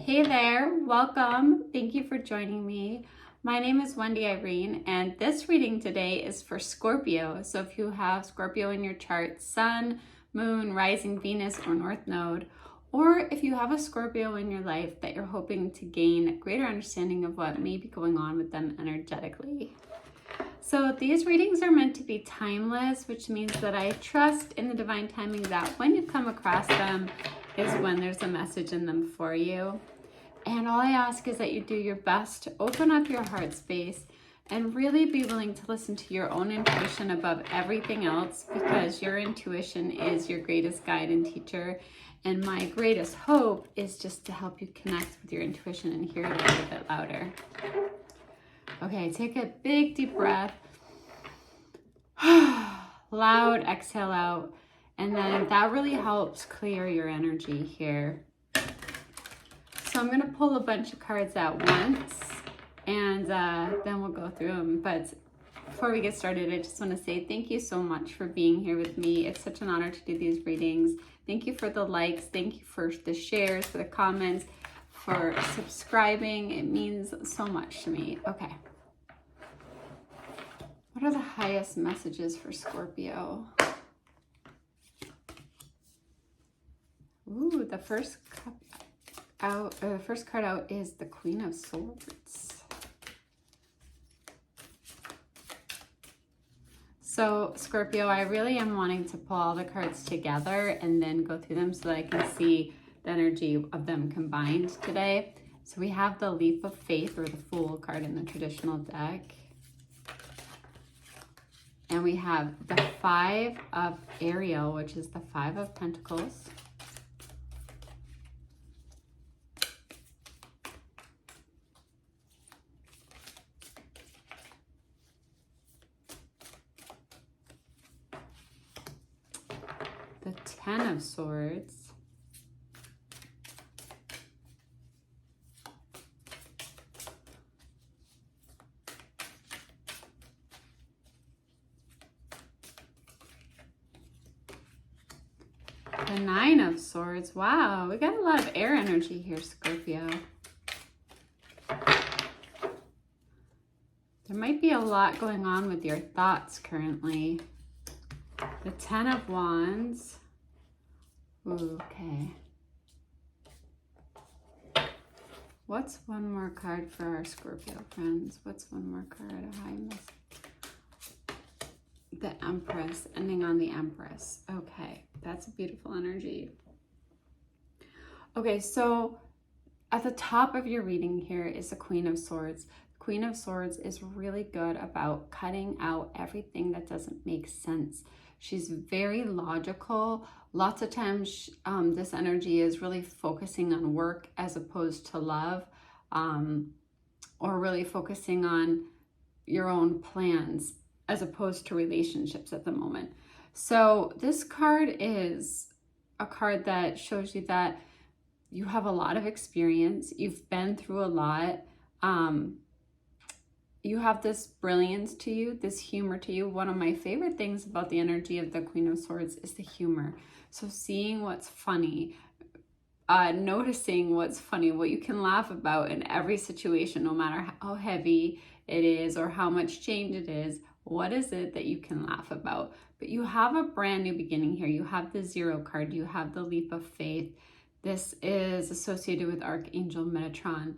Hey there, welcome. Thank you for joining me. My name is Wendy Irene, and this reading today is for Scorpio. So if you have Scorpio in your chart, Sun, Moon, Rising, Venus, or North Node, or if you have a Scorpio in your life that you're hoping to gain a greater understanding of what may be going on with them energetically. So these readings are meant to be timeless, which means that I trust in the divine timing that when you come across them is when there's a message in them for you. And all I ask is that you do your best to open up your heart space and really be willing to listen to your own intuition above everything else, because your intuition is your greatest guide and teacher. And my greatest hope is just to help you connect with your intuition and hear it a little bit louder. Okay, take a big deep breath. Loud exhale out. And then that really helps clear your energy here. So I'm going to pull a bunch of cards at once, and then we'll go through them. But before we get started, I just want to say thank you so much for being here with me. It's such an honor to do these readings. Thank you for the likes. Thank you for the shares, for the comments, for subscribing. It means so much to me. Okay. What are the highest messages for Scorpio? Ooh, the first card out is the Queen of Swords. So Scorpio, I really am wanting to pull all the cards together and then go through them so that I can see the energy of them combined today. So we have the Leap of Faith, or the Fool card in the traditional deck. And we have the Five of Ariel, which is the Five of Pentacles. The Ten of Swords. The Nine of Swords. Wow, we got a lot of air energy here, Scorpio. There might be a lot going on with your thoughts currently. The Ten of Wands. Ooh, okay. What's one more card for our Scorpio friends? What's one more card? A high message. The Empress, ending on the Empress. Okay, that's a beautiful energy. Okay, so at the top of your reading here is the Queen of Swords. Queen of Swords is really good about cutting out everything that doesn't make sense. She's very logical. Lots of times this energy is really focusing on work as opposed to love, or really focusing on your own plans as opposed to relationships at the moment. So this card is a card that shows you that you have a lot of experience. You've been through a lot. You have this brilliance to you, this humor to you. One of my favorite things about the energy of the Queen of Swords is the humor. So seeing what's funny, noticing what's funny, what you can laugh about in every situation, no matter how heavy it is or how much change it is. What is it that you can laugh about? But you have a brand new beginning here. You have the Zero card. You have the Leap of Faith. This is associated with Archangel Metatron.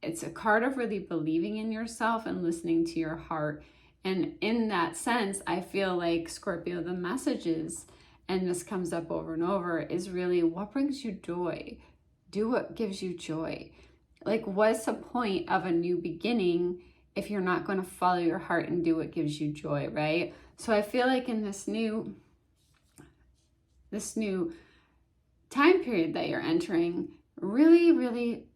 It's a card of really believing in yourself and listening to your heart. And in that sense, I feel like Scorpio, the messages, and this comes up over and over, is really what brings you joy. Do what gives you joy. Like, what's the point of a new beginning if you're not going to follow your heart and do what gives you joy, right? So I feel like in this new time period that you're entering, really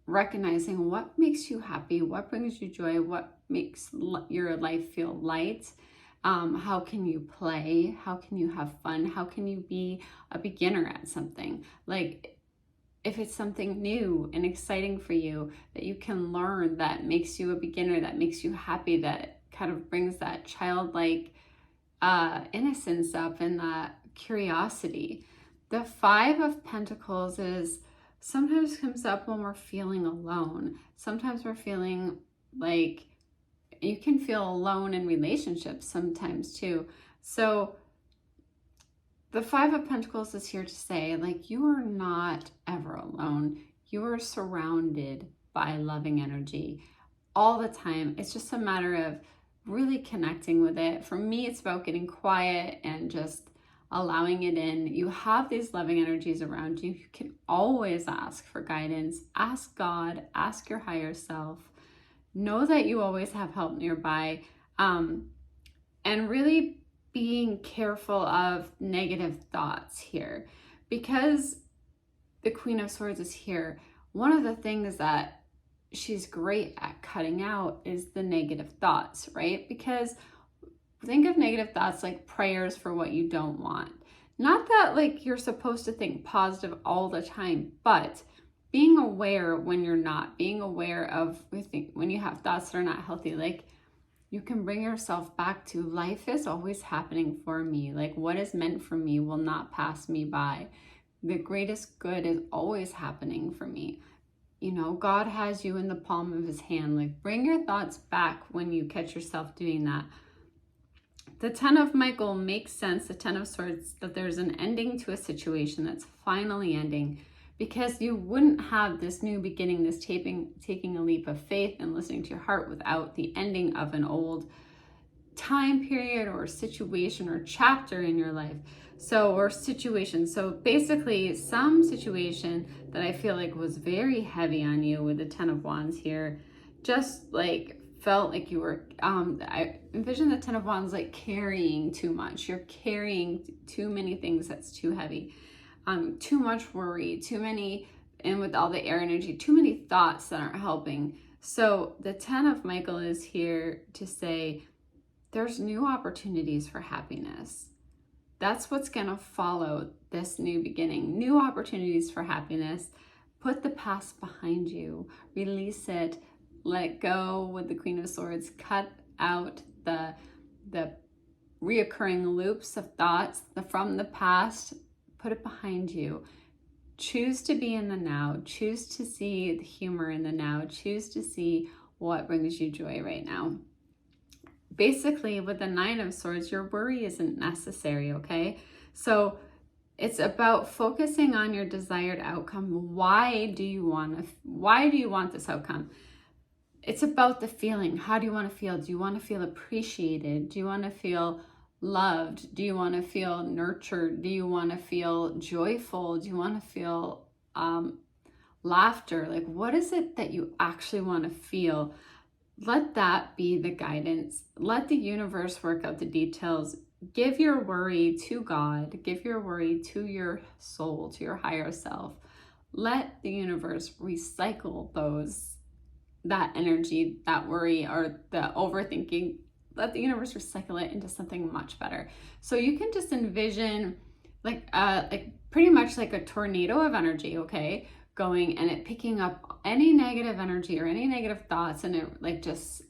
recognizing what makes you happy, what brings you joy, what makes your life feel light. How can you play? How can you have fun? How can you be a beginner at something? Like, if it's something new and exciting for you that you can learn, that makes you a beginner, that makes you happy, that kind of brings that childlike innocence up and that curiosity. The Five of Pentacles is sometimes comes up when we're feeling alone. Sometimes we're feeling like, you can feel alone in relationships sometimes too. So the Five of Pentacles is here to say, like, you are not ever alone. You are surrounded by loving energy all the time. It's just a matter of really connecting with it. For me, it's about getting quiet and just allowing it in. You have these loving energies around you. You can always ask for guidance. Ask God, ask your higher self. Know that you always have help nearby, and really being careful of negative thoughts here, because the Queen of Swords is here. One of the things that she's great at cutting out is the negative thoughts, right? Because think of negative thoughts like prayers for what you don't want. Not that like you're supposed to think positive all the time, but being aware when you're not, being aware of when you have thoughts that are not healthy, like you can bring yourself back to, life is always happening for me. Like what is meant for me will not pass me by. The greatest good is always happening for me. You know, God has you in the palm of his hand. Like bring your thoughts back when you catch yourself doing that. The Ten of Michael makes sense, the Ten of Swords, that there's an ending to a situation that's finally ending, because you wouldn't have this new beginning, this taking a leap of faith and listening to your heart without the ending of an old time period or situation or chapter in your life. So, or situation. So basically some situation that I feel like was very heavy on you with the Ten of Wands here, just like felt like you were, I envision the Ten of Wands like carrying too much. You're carrying too many things that's too heavy. Too much worry, too many, and with all the air energy, too many thoughts that aren't helping. So the Ten of Michael is here to say there's new opportunities for happiness. That's what's going to follow this new beginning. New opportunities for happiness. Put the past behind you. Release it. Let it go with the Queen of Swords. Cut out the reoccurring loops of thoughts from the past. Put it behind you. Choose to be in the now. Choose to see the humor in the now. Choose to see what brings you joy right now. Basically, with the Nine of Swords, your worry isn't necessary, okay? So it's about focusing on your desired outcome. Why do you want this outcome? It's about the feeling. How do you want to feel? Do you want to feel appreciated? Do you want to feel loved? Do you want to feel nurtured? Do you want to feel joyful? Do you want to feel laughter? Like, what is it that you actually want to feel? Let that be the guidance. Let the universe work out the details. Give your worry to God. Give your worry to your soul, to your higher self. Let the universe recycle that energy, that worry, or the overthinking. Let the universe recycle it into something much better. So you can just envision like pretty much like a tornado of energy, okay? Going and it picking up any negative energy or any negative thoughts, and it like just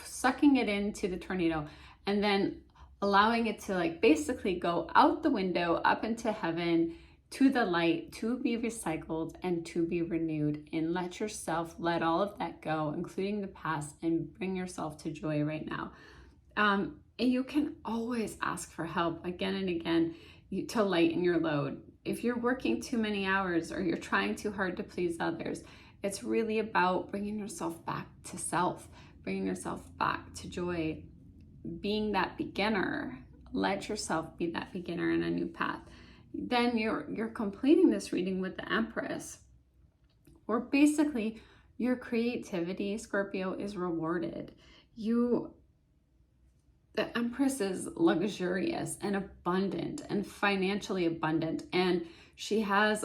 sucking it into the tornado, and then allowing it to like basically go out the window up into heaven, to the light, to be recycled and to be renewed. And let all of that go, including the past, and bring yourself to joy right now. And you can always ask for help again and again to lighten your load. If you're working too many hours or you're trying too hard to please others, it's really about bringing yourself back to self, bringing yourself back to joy, being that beginner. Let yourself be that beginner in a new path. Then you're completing this reading with the Empress, where basically your creativity, Scorpio, is rewarded. The Empress is luxurious and abundant and financially abundant, and she has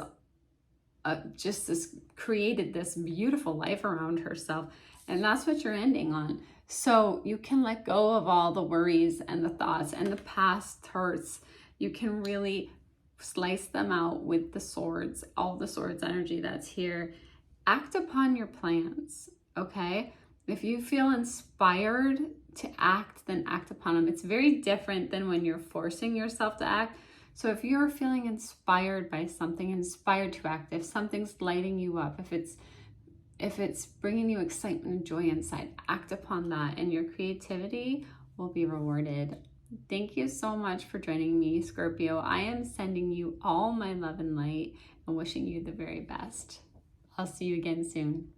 created this beautiful life around herself, and that's what you're ending on. So you can let go of all the worries and the thoughts and the past hurts. You can really slice them out with the swords, all the swords energy that's here. Act upon your plans, okay? If you feel inspired to act, then act upon them. It's very different than when you're forcing yourself to act. So if you're feeling inspired by something, inspired to act, if something's lighting you up, if it's bringing you excitement and joy inside, act upon that and your creativity will be rewarded. Thank you so much for joining me, Scorpio. I am sending you all my love and light and wishing you the very best. I'll see you again soon.